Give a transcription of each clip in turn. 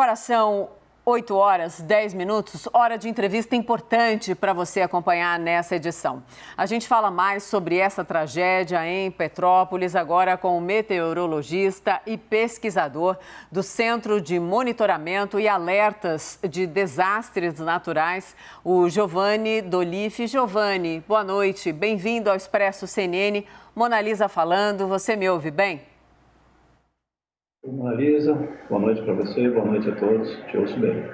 Agora são 8 horas, 10 minutos, hora de entrevista importante para você acompanhar nessa edição. A gente fala mais sobre essa tragédia em Petrópolis, agora com o meteorologista e pesquisador do Centro de Monitoramento e Alertas de Desastres Naturais, o Giovanni Dolife. Giovanni, boa noite, bem-vindo ao Expresso CNN. Mona Lisa falando, você me ouve bem? Mona Lisa, boa noite para você, boa noite a todos, te ouço bem.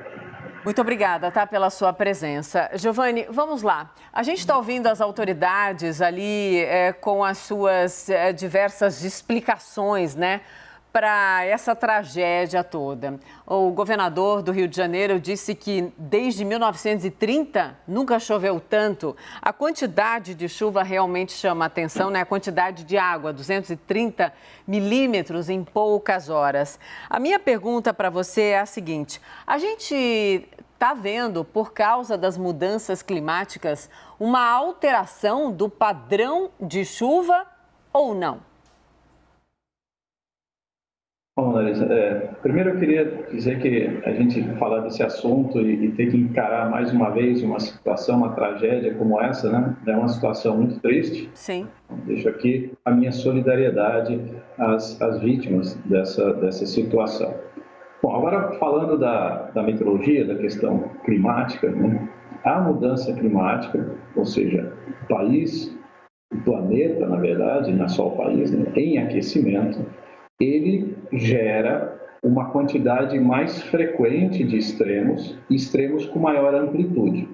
Muito obrigada, pela sua presença. Giovanni, vamos lá. A gente está ouvindo as autoridades ali com as suas diversas explicações, né, para essa tragédia toda. O governador do Rio de Janeiro disse que desde 1930 nunca choveu tanto. A quantidade de chuva realmente chama a atenção, né? A quantidade de água, 230 milímetros em poucas horas. A minha pergunta para você é a seguinte: a gente está vendo, por causa das mudanças climáticas, uma alteração do padrão de chuva ou não? Bom, Larissa, primeiro eu queria dizer que a gente falar desse assunto e ter que encarar mais uma vez uma situação, uma tragédia como essa, né? É uma situação muito triste. Sim. Deixo aqui a minha solidariedade às vítimas dessa situação. Bom, agora falando da meteorologia, da questão climática, né? A mudança climática, ou seja, o país, o planeta, na verdade, não é só o país, né? Em aquecimento, ele gera uma quantidade mais frequente de extremos e extremos com maior amplitude.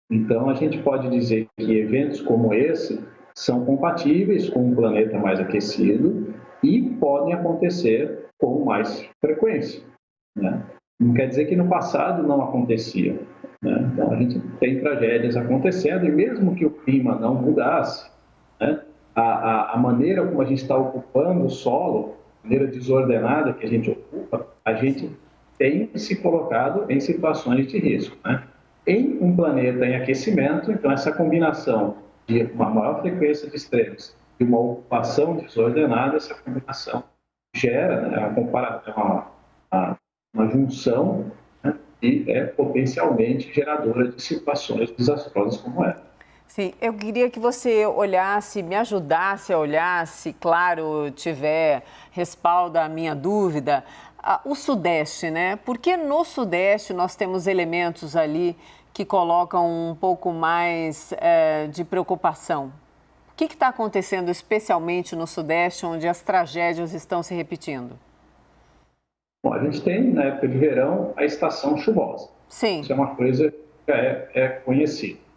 Então, a gente pode dizer que eventos como esse são compatíveis com um planeta mais aquecido e podem acontecer com mais frequência, né? Não quer dizer que no passado não acontecia, né? Então, a gente tem tragédias acontecendo e mesmo que o clima não mudasse, né, a maneira como a gente está ocupando o solo, maneira desordenada que a gente ocupa, a gente tem se colocado em situações de risco, né? Em um planeta em aquecimento, então essa combinação de uma maior frequência de extremos e uma ocupação desordenada, essa combinação gera, né, uma junção, né, e é potencialmente geradora de situações desastrosas como essa. Sim, eu queria que você olhasse, me ajudasse a olhar, se, claro, tiver respaldo à minha dúvida, o Sudeste, né? Porque no Sudeste nós temos elementos ali que colocam um pouco mais de preocupação. O que está acontecendo especialmente no Sudeste, onde as tragédias estão se repetindo? Bom, a gente tem, na época de verão, a estação chuvosa. Sim. Isso é uma coisa que é conhecida.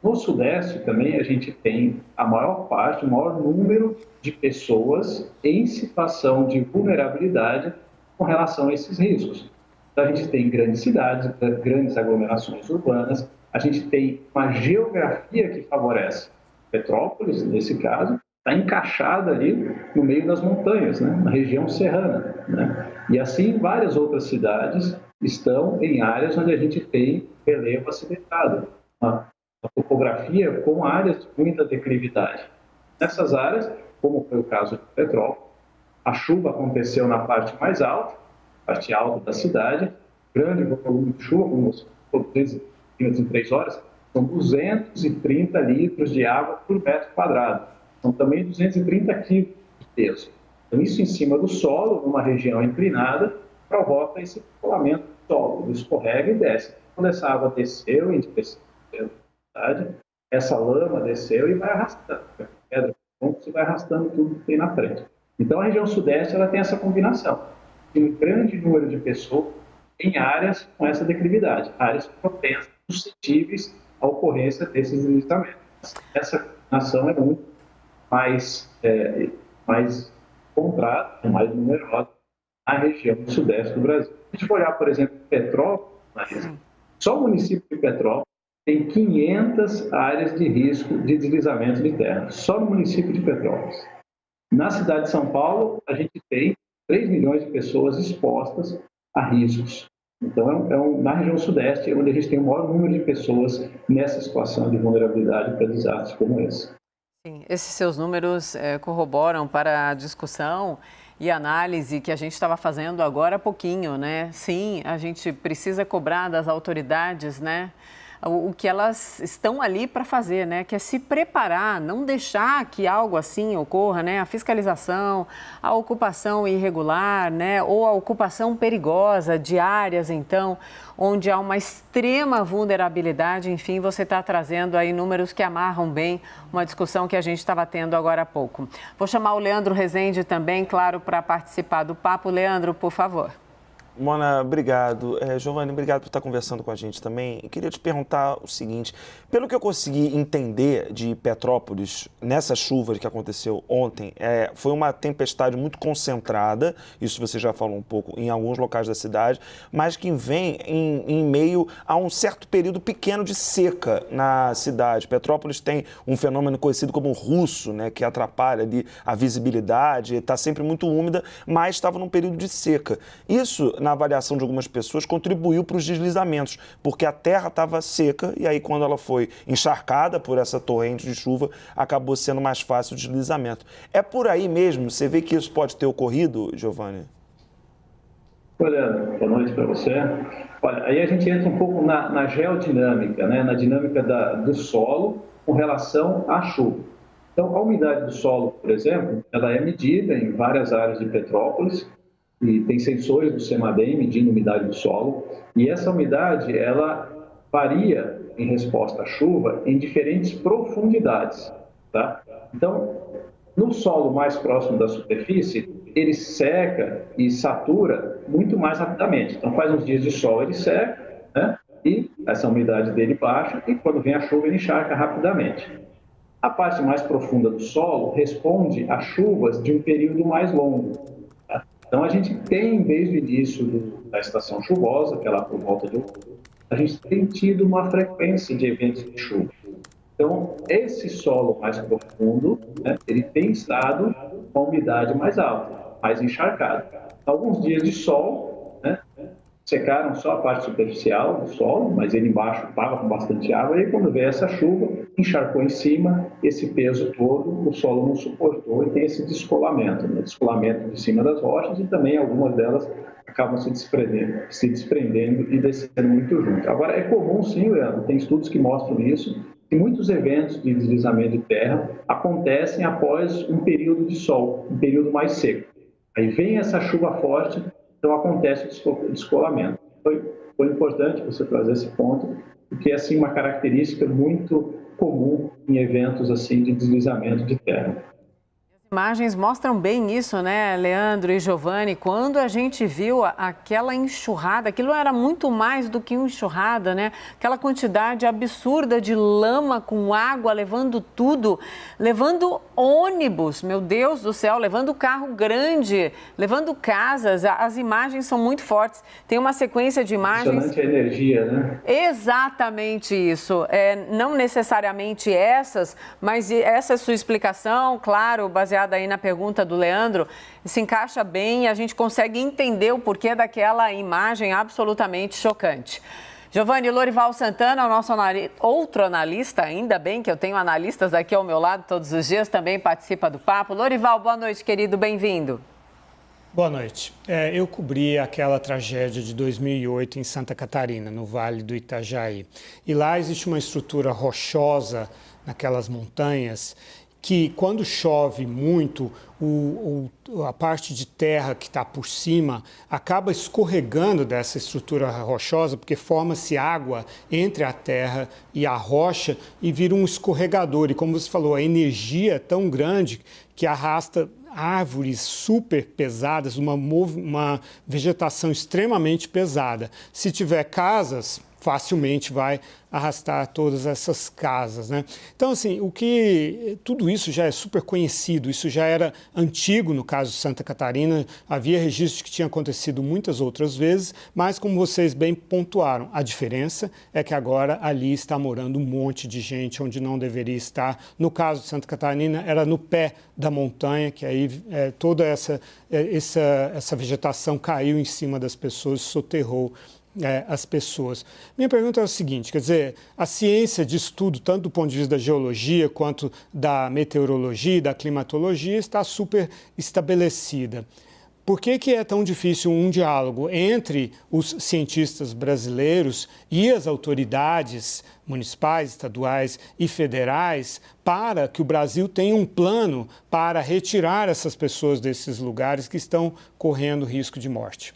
No Sudeste também a gente tem a maior parte, o maior número de pessoas em situação de vulnerabilidade com relação a esses riscos. Então, a gente tem grandes cidades, grandes aglomerações urbanas, a gente tem uma geografia que favorece. Petrópolis, nesse caso, está encaixada ali no meio das montanhas, né? Na região serrana, né? E assim várias outras cidades estão em áreas onde a gente tem relevo acidentado, uma topografia com áreas de muita declividade. Nessas áreas, como foi o caso de Petrópolis, a chuva aconteceu na parte mais alta, parte alta da cidade, grande volume de chuva, como 13 em 3 horas, são 230 litros de água por metro quadrado. São também 230 quilos de peso. Então, isso em cima do solo, numa região inclinada, provoca esse rolamento do solo, ele escorrega e desce. Quando essa água desceu em direção essa lama desceu e vai arrastando. A pedra você vai arrastando tudo que tem na frente. Então, a região sudeste ela tem essa combinação de um grande número de pessoas em áreas com essa declividade, áreas propensas, suscetíveis à ocorrência desses deslizamentos. Essa combinação é muito mais encontrada, mais numerosa na região sudeste do Brasil. Se a gente for olhar, por exemplo, Petrópolis, só o município de Petrópolis tem 500 áreas de risco de deslizamento de terra, só no município de Petrópolis. Na cidade de São Paulo, a gente tem 3 milhões de pessoas expostas a riscos. Então, na região sudeste é onde a gente tem o maior número de pessoas nessa situação de vulnerabilidade para desastres como esse. Sim, esses seus números corroboram para a discussão e análise que a gente estava fazendo agora há pouquinho, né? Sim, a gente precisa cobrar das autoridades, né? O que elas estão ali para fazer, né? Que é se preparar, não deixar que algo assim ocorra, né? A fiscalização, a ocupação irregular, né? Ou a ocupação perigosa de áreas, então, onde há uma extrema vulnerabilidade. Enfim, você está trazendo aí números que amarram bem uma discussão que a gente estava tendo agora há pouco. Vou chamar o Leandro Rezende também, claro, para participar do papo. Leandro, por favor. Mona, obrigado. Giovani, obrigado por estar conversando com a gente também. Eu queria te perguntar o seguinte, pelo que eu consegui entender de Petrópolis, nessa chuva que aconteceu ontem, foi uma tempestade muito concentrada, isso você já falou um pouco, em alguns locais da cidade, mas que vem em meio a um certo período pequeno de seca na cidade. Petrópolis tem um fenômeno conhecido como russo, né, que atrapalha ali a visibilidade, está sempre muito úmida, mas estava num período de seca. Isso, na avaliação de algumas pessoas, contribuiu para os deslizamentos, porque a terra estava seca e aí quando ela foi encharcada por essa torrente de chuva, acabou sendo mais fácil o deslizamento. É por aí mesmo? Você vê que isso pode ter ocorrido, Giovani? Olha, boa noite para você. Olha, aí a gente entra um pouco na geodinâmica, né? Na dinâmica do solo com relação à chuva. Então, a umidade do solo, por exemplo, ela é medida em várias áreas de Petrópolis, e tem sensores do CEMADEM medindo a umidade do solo, e essa umidade, ela varia em resposta à chuva em diferentes profundidades, tá? Então, no solo mais próximo da superfície, ele seca e satura muito mais rapidamente. Então, faz uns dias de sol, ele seca, né? E essa umidade dele baixa, e quando vem a chuva, ele encharca rapidamente. A parte mais profunda do solo responde a chuvas de um período mais longo. Então, a gente tem, desde o início da estação chuvosa, que é lá por volta de outubro, a gente tem tido uma frequência de eventos de chuva. Então, esse solo mais profundo, né, ele tem estado com a umidade mais alta, mais encharcado. Alguns dias de sol, né, secaram só a parte superficial do solo, mas ele embaixo estava com bastante água, e aí quando veio essa chuva, encharcou em cima, esse peso todo, o solo não suportou e tem esse descolamento, né? Descolamento de cima das rochas, e também algumas delas acabam se desprendendo e descendo muito junto. Agora, é comum sim, Leandro, tem estudos que mostram isso, que muitos eventos de deslizamento de terra acontecem após um período de sol, um período mais seco. Aí vem essa chuva forte, então acontece o descolamento. Foi importante você trazer esse ponto, porque é assim, uma característica muito comum em eventos assim de deslizamento de terra. As imagens mostram bem isso, né, Leandro e Giovani? Quando a gente viu aquela enxurrada, aquilo era muito mais do que uma enxurrada, né? Aquela quantidade absurda de lama com água, levando tudo, levando ônibus, meu Deus do céu, levando carro grande, levando casas. As imagens são muito fortes. Tem uma sequência de imagens... Impressionante a energia, né? Exatamente isso. Não necessariamente essas, mas essa é a sua explicação, claro, baseada aí na pergunta do Leandro, se encaixa bem e a gente consegue entender o porquê daquela imagem absolutamente chocante. Giovani, Lorival Santana, o nosso outro analista, ainda bem que eu tenho analistas aqui ao meu lado todos os dias, também participa do papo. Lorival, boa noite, querido, bem-vindo. Boa noite. Eu cobri aquela tragédia de 2008 em Santa Catarina, no Vale do Itajaí. E lá existe uma estrutura rochosa naquelas montanhas que, quando chove muito, a parte de terra que está por cima acaba escorregando dessa estrutura rochosa, porque forma-se água entre a terra e a rocha e vira um escorregador. E como você falou, a energia é tão grande que arrasta árvores super pesadas, uma vegetação extremamente pesada. Se tiver casas, facilmente vai arrastar todas essas casas, né? Então, assim, tudo isso já é super conhecido, isso já era antigo no caso de Santa Catarina, havia registros que tinha acontecido muitas outras vezes, mas como vocês bem pontuaram, a diferença é que agora ali está morando um monte de gente onde não deveria estar. No caso de Santa Catarina, era no pé da montanha, que aí toda essa vegetação caiu em cima das pessoas, soterrou as pessoas. Minha pergunta é o seguinte, quer dizer, a ciência de estudo, tanto do ponto de vista da geologia quanto da meteorologia e da climatologia, está super estabelecida. Por que é tão difícil um diálogo entre os cientistas brasileiros e as autoridades municipais, estaduais e federais para que o Brasil tenha um plano para retirar essas pessoas desses lugares que estão correndo risco de morte?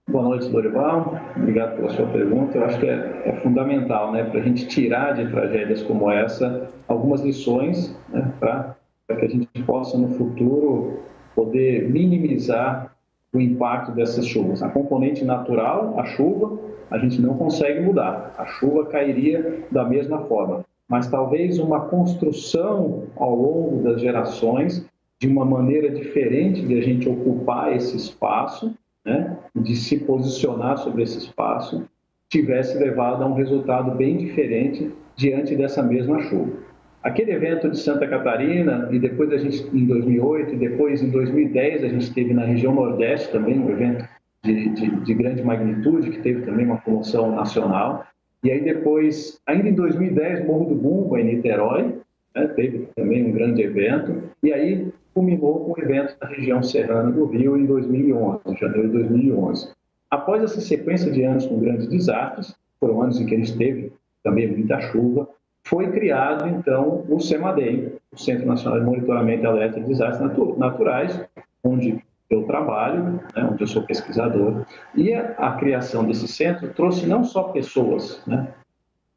Boa noite, Lorival. Obrigado pela sua pergunta. Eu acho que é fundamental, né, para a gente tirar de tragédias como essa algumas lições, né, para que a gente possa, no futuro, poder minimizar o impacto dessas chuvas. A componente natural, a chuva, a gente não consegue mudar. A chuva cairia da mesma forma. Mas talvez uma construção ao longo das gerações de uma maneira diferente de a gente ocupar esse espaço, né, de se posicionar sobre esse espaço, tivesse levado a um resultado bem diferente diante dessa mesma chuva. Aquele evento de Santa Catarina, e depois a gente, em 2008, e depois em 2010, a gente teve na região Nordeste também um evento de grande magnitude, que teve também uma comoção nacional. E aí depois, ainda em 2010, Morro do Bumba, em Niterói, né, teve também um grande evento. E aí culminou com o evento na região serrana do Rio em 2011, em janeiro de 2011. Após essa sequência de anos com grandes desastres, foram anos em que a gente teve também muita chuva, foi criado, então, o CEMADEM, o Centro Nacional de Monitoramento e Alerta de Desastres Naturais, onde eu trabalho, né, onde eu sou pesquisador, e a criação desse centro trouxe não só pessoas, né,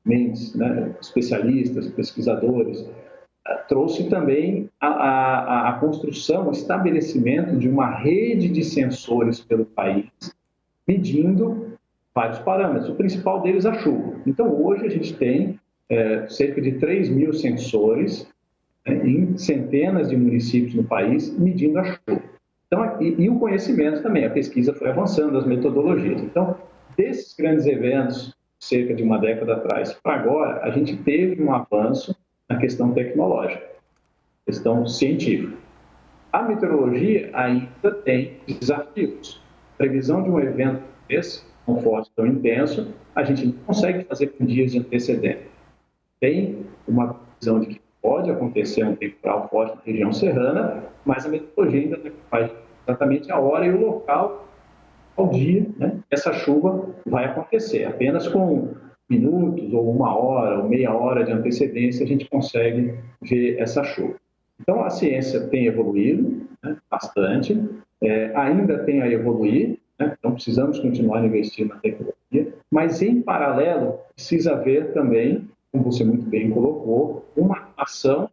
mentes, né, especialistas, pesquisadores, trouxe também a construção, o estabelecimento de uma rede de sensores pelo país, medindo vários parâmetros, o principal deles a chuva. Então, hoje a gente tem cerca de 3.000 sensores, né, em centenas de municípios no país, medindo a chuva. Então, e o conhecimento também, a pesquisa foi avançando, as metodologias. Então, desses grandes eventos, cerca de uma década atrás para agora, a gente teve um avanço na questão tecnológica, questão científica. A meteorologia ainda tem desafios. A previsão de um evento desse, tão forte, tão intenso, a gente não consegue fazer com dias de antecedência. Tem uma previsão de que pode acontecer um temporal forte na região serrana, mas a meteorologia ainda não faz exatamente a hora e o local, ao dia, né, essa chuva vai acontecer. Apenas com minutos, ou uma hora, ou meia hora de antecedência, a gente consegue ver essa chuva. Então, a ciência tem evoluído, né, bastante, ainda tem a evoluir, né, então precisamos continuar investindo na tecnologia, mas, em paralelo, precisa haver também, como você muito bem colocou, uma ação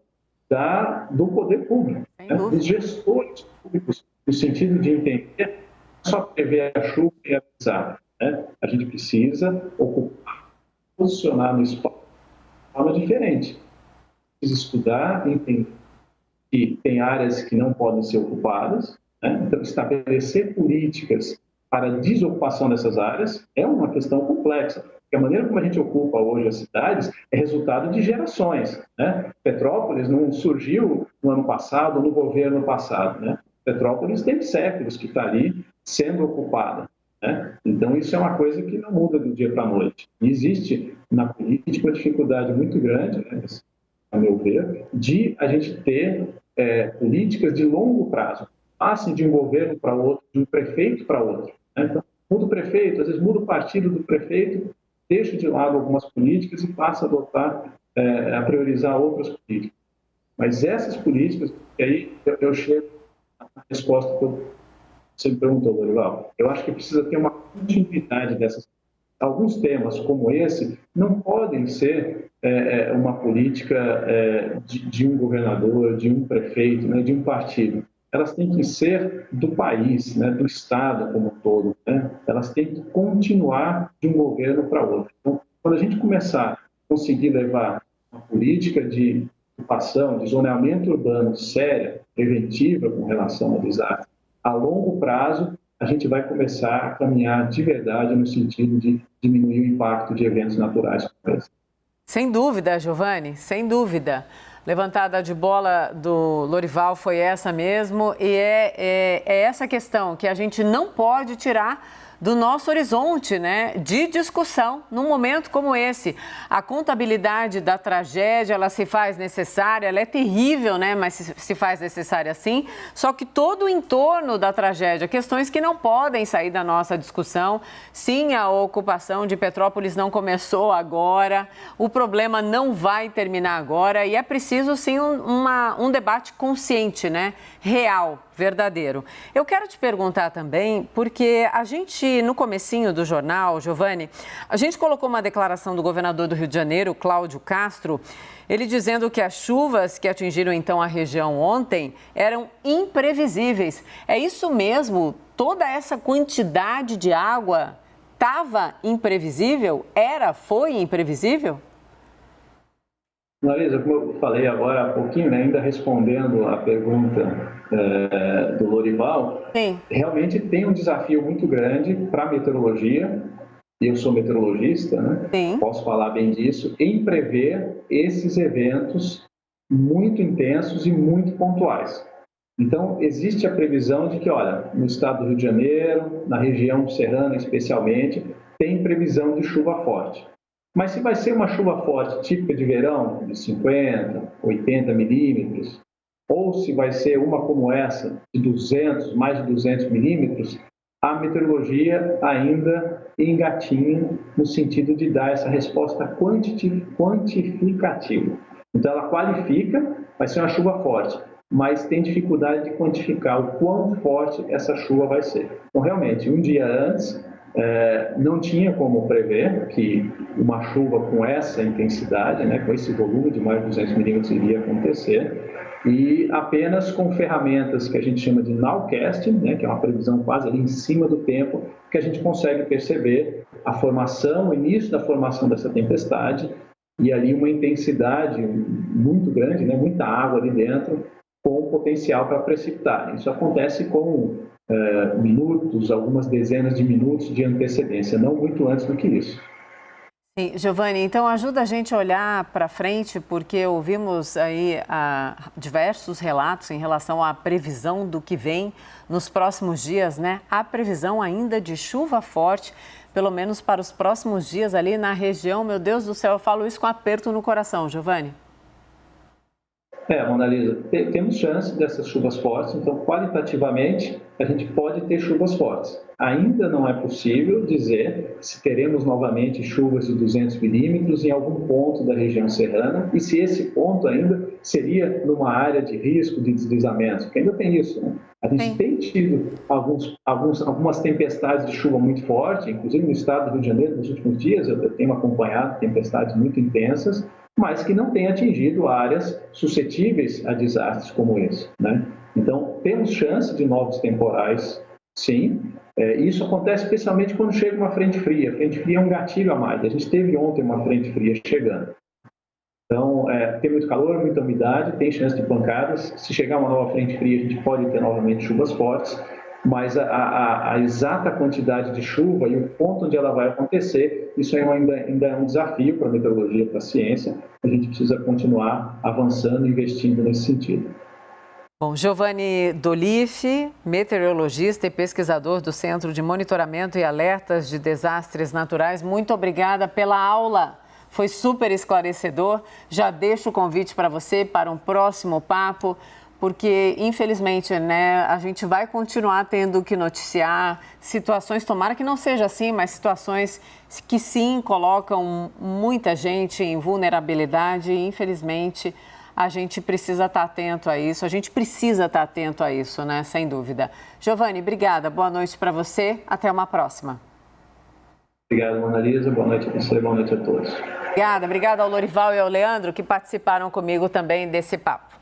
do poder público, né, dos gestores públicos, no sentido de entender não só prever a chuva e avisar, né? A gente precisa ocupar, posicionar no espaço de forma diferente. Precisa estudar, entender que tem áreas que não podem ser ocupadas, né? Então, estabelecer políticas para a desocupação dessas áreas é uma questão complexa. Porque a maneira como a gente ocupa hoje as cidades é resultado de gerações, né? Petrópolis não surgiu no ano passado, no governo passado, né? Petrópolis tem séculos que está ali sendo ocupada, né? Então, isso é uma coisa que não muda do dia para a noite. E existe na política uma dificuldade muito grande, né, a meu ver, de a gente ter políticas de longo prazo. Passe de um governo para outro, de um prefeito para outro, né? Então, muda o prefeito, às vezes muda o partido do prefeito, deixa de lado algumas políticas e passa a adotar, a priorizar outras políticas. Mas essas políticas, e aí eu chego à resposta que você me perguntou, Lorival. Eu acho que precisa ter uma continuidade dessas. Alguns temas como esse não podem ser uma política de um governador, de um prefeito, né, de um partido. Elas têm que ser do país, né, do Estado como um todo, né? Elas têm que continuar de um governo para outro. Então, quando a gente começar a conseguir levar uma política de ocupação, de zoneamento urbano séria, preventiva com relação ao desastre, a longo prazo, a gente vai começar a caminhar de verdade no sentido de diminuir o impacto de eventos naturais como esse. Sem dúvida, Giovani, sem dúvida. Levantada de bola do Lorival foi essa mesmo, e é essa questão que a gente não pode tirar do nosso horizonte, né, de discussão num momento como esse. A contabilidade da tragédia, ela se faz necessária, ela é terrível, né, mas se faz necessária sim, só que todo o entorno da tragédia, questões que não podem sair da nossa discussão. Sim, a ocupação de Petrópolis não começou agora, o problema não vai terminar agora e é preciso sim um debate consciente, né, real, verdadeiro. Eu quero te perguntar também, porque a gente, no comecinho do jornal, Giovani, a gente colocou uma declaração do governador do Rio de Janeiro, Cláudio Castro, ele dizendo que as chuvas que atingiram então a região ontem eram imprevisíveis. É isso mesmo? Toda essa quantidade de água estava imprevisível? Foi imprevisível? Marisa, como eu falei agora há pouquinho, né, ainda respondendo a pergunta do Lorival, Sim. Realmente tem um desafio muito grande para a meteorologia, eu sou meteorologista, né? Sim. Posso falar bem disso, em prever esses eventos muito intensos e muito pontuais. Então, existe a previsão de que, olha, no estado do Rio de Janeiro, na região serrana especialmente, tem previsão de chuva forte. Mas se vai ser uma chuva forte típica de verão, de 50, 80 milímetros, ou se vai ser uma como essa, de 200, mais de 200 milímetros, a meteorologia ainda engatinha no sentido de dar essa resposta quantificativa. Então, ela qualifica, vai ser uma chuva forte, mas tem dificuldade de quantificar o quão forte essa chuva vai ser. Então, realmente, um dia antes, não tinha como prever que uma chuva com essa intensidade, né, com esse volume de mais de 200 milímetros iria acontecer, e apenas com ferramentas que a gente chama de nowcasting, né, que é uma previsão quase ali em cima do tempo, que a gente consegue perceber a formação, o início da formação dessa tempestade, e ali uma intensidade muito grande, né, muita água ali dentro, com potencial para precipitar. Isso acontece com minutos, algumas dezenas de minutos de antecedência, não muito antes do que isso. Sim, Giovani, então ajuda a gente a olhar para frente, porque ouvimos aí diversos relatos em relação à previsão do que vem nos próximos dias, né? Há previsão ainda de chuva forte, pelo menos para os próximos dias ali na região. Meu Deus do céu, eu falo isso com aperto no coração, Giovani. Mona Lisa, temos chance dessas chuvas fortes, então qualitativamente a gente pode ter chuvas fortes. Ainda não é possível dizer se teremos novamente chuvas de 200 milímetros em algum ponto da região serrana e se esse ponto ainda seria numa área de risco de deslizamento, porque ainda tem isso, né? A gente tem tido algumas tempestades de chuva muito forte, inclusive no estado do Rio de Janeiro nos últimos dias, eu tenho acompanhado tempestades muito intensas, mas que não tem atingido áreas suscetíveis a desastres como esse, né? Então, temos chance de novos temporais, sim. Isso acontece especialmente quando chega uma frente fria. A frente fria é um gatilho a mais. A gente teve ontem uma frente fria chegando. Então, tem muito calor, muita umidade, tem chance de pancadas. Se chegar uma nova frente fria, a gente pode ter novamente chuvas fortes, mas a exata quantidade de chuva e o ponto onde ela vai acontecer, isso ainda é um desafio para a meteorologia, para a ciência. A gente precisa continuar avançando e investindo nesse sentido. Bom, Giovani Dolife, meteorologista e pesquisador do Centro de Monitoramento e Alertas de Desastres Naturais, muito obrigada pela aula. Foi super esclarecedor. Já deixo o convite para você para um próximo papo, porque, infelizmente, né, a gente vai continuar tendo que noticiar situações, tomara que não seja assim, mas situações que sim colocam muita gente em vulnerabilidade e, infelizmente, a gente precisa estar atento a isso, né, sem dúvida. Giovani, obrigada, boa noite para você, até uma próxima. Obrigado, Mona Lisa, boa noite a você, boa noite a todos. Obrigada ao Lorival e ao Leandro que participaram comigo também desse papo.